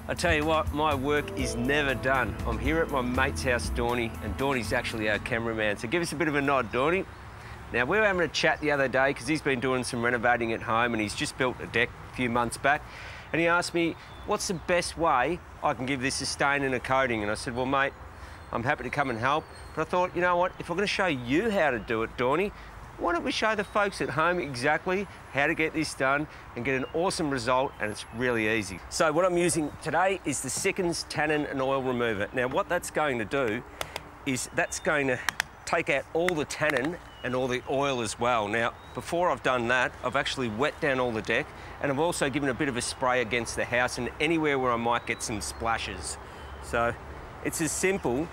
I tell you what, my work is never done. I'm here at my mate's house, Dorny, and Dorny's actually our cameraman, so give us a bit of a nod, Dorny. Now, we were having a chat the other day because he's been doing some renovating at home and he's just built a deck a few months back, and he asked me, what's the best way I can give this a stain and a coating? And I said, well, mate, I'm happy to come and help, but I thought, you know what, if I'm going to show you how to do it, Dorny, why don't we show the folks at home exactly how to get this done and get an awesome result, and it's really easy. So what I'm using today is the Sickens Tannin Oil Remover. Now what that's going to do is that's going to take out all the tannin and all the oil as well. Now, before I've done that, I've actually wet down all the deck, and I've also given a bit of a spray against the house and anywhere where I might get some splashes. So it's as simple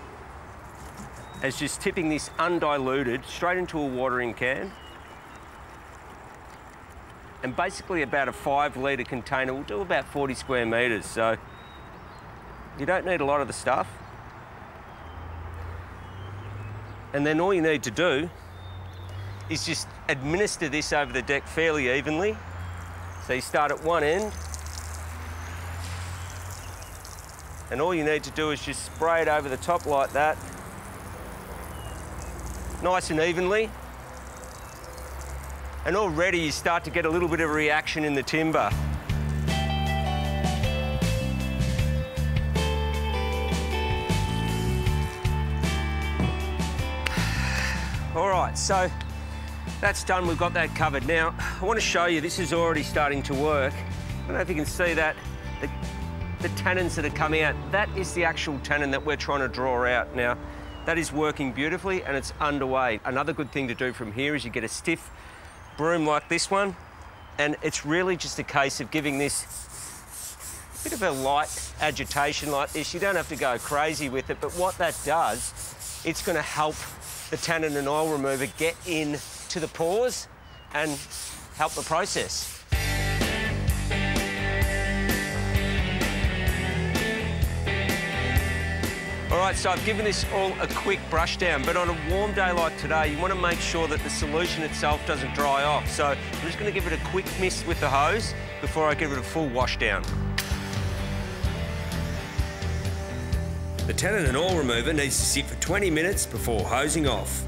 as just tipping this undiluted straight into a watering can. And basically about a 5-litre container will do about 40 square metres, so you don't need a lot of the stuff. And then all you need to do is just administer this over the deck fairly evenly. So you start at one end, and all you need to do is just spray it over the top like that, nice and evenly. And already you start to get a little bit of a reaction in the timber. All right, so that's done, we've got that covered. Now, I want to show you, this is already starting to work. I don't know if you can see that, the tannins that are coming out, that is the actual tannin that we're trying to draw out. Now, that is working beautifully and it's underway. Another good thing to do from here is you get a stiff broom like this one, and it's really just a case of giving this a bit of a light agitation like this. You don't have to go crazy with it, but what that does, it's going to help the tannin and oil remover get in to the pores and help the process. All right, so I've given this all a quick brush down, but on a warm day like today, you want to make sure that the solution itself doesn't dry off. So I'm just going to give it a quick mist with the hose before I give it a full wash down. The tannin and oil remover needs to sit for 20 minutes before hosing off.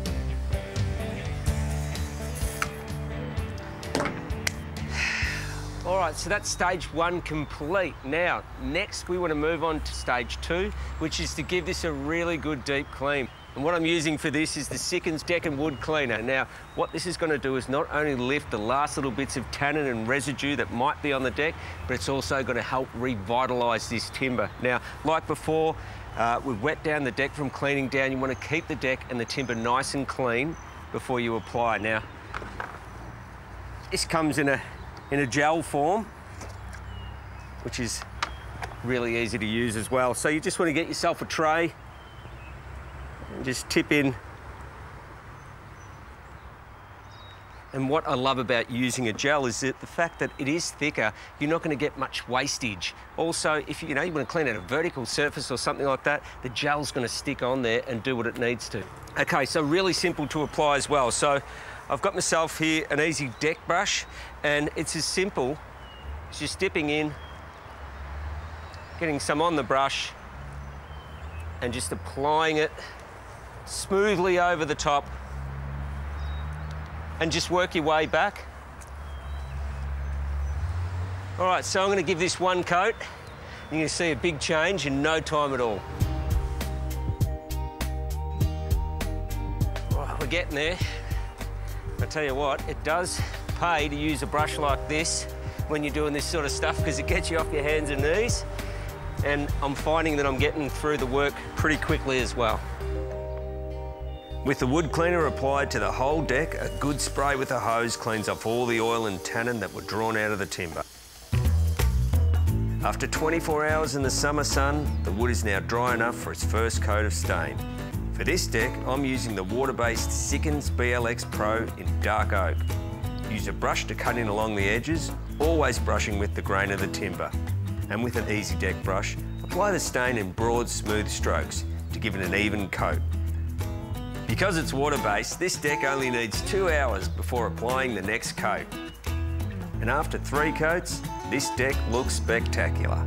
All right, so that's stage 1 complete. Now, next we want to move on to stage 2, which is to give this a really good deep clean. And what I'm using for this is the Sickens Deck and Wood Cleaner. Now, what this is going to do is not only lift the last little bits of tannin and residue that might be on the deck, but it's also going to help revitalise this timber. Now, like before, we've wet down the deck from cleaning down. You want to keep the deck and the timber nice and clean before you apply. Now, this comes in a gel form, which is really easy to use as well. So you just want to get yourself a tray and just tip in. And what I love about using a gel is that the fact that it is thicker, you're not going to get much wastage. Also, if you want to clean out a vertical surface or something like that, the gel's going to stick on there and do what it needs to. Okay, so really simple to apply as well. So I've got myself here an easy deck brush, and it's as simple as just dipping in, getting some on the brush, and just applying it smoothly over the top, and just work your way back. All right, so I'm going to give this one coat. You're going to see a big change in no time at all. Right, we're getting there. I tell you what, it does pay to use a brush like this when you're doing this sort of stuff, because it gets you off your hands and knees, and I'm finding that I'm getting through the work pretty quickly as well. With the wood cleaner applied to the whole deck, a good spray with a hose cleans off all the oil and tannin that were drawn out of the timber. After 24 hours in the summer sun, the wood is now dry enough for its first coat of stain. For this deck, I'm using the water-based Sickens BLX Pro in dark oak. Use a brush to cut in along the edges, always brushing with the grain of the timber. And with an easy deck brush, apply the stain in broad, smooth strokes to give it an even coat. Because it's water-based, this deck only needs 2 hours before applying the next coat. And after 3 coats, this deck looks spectacular.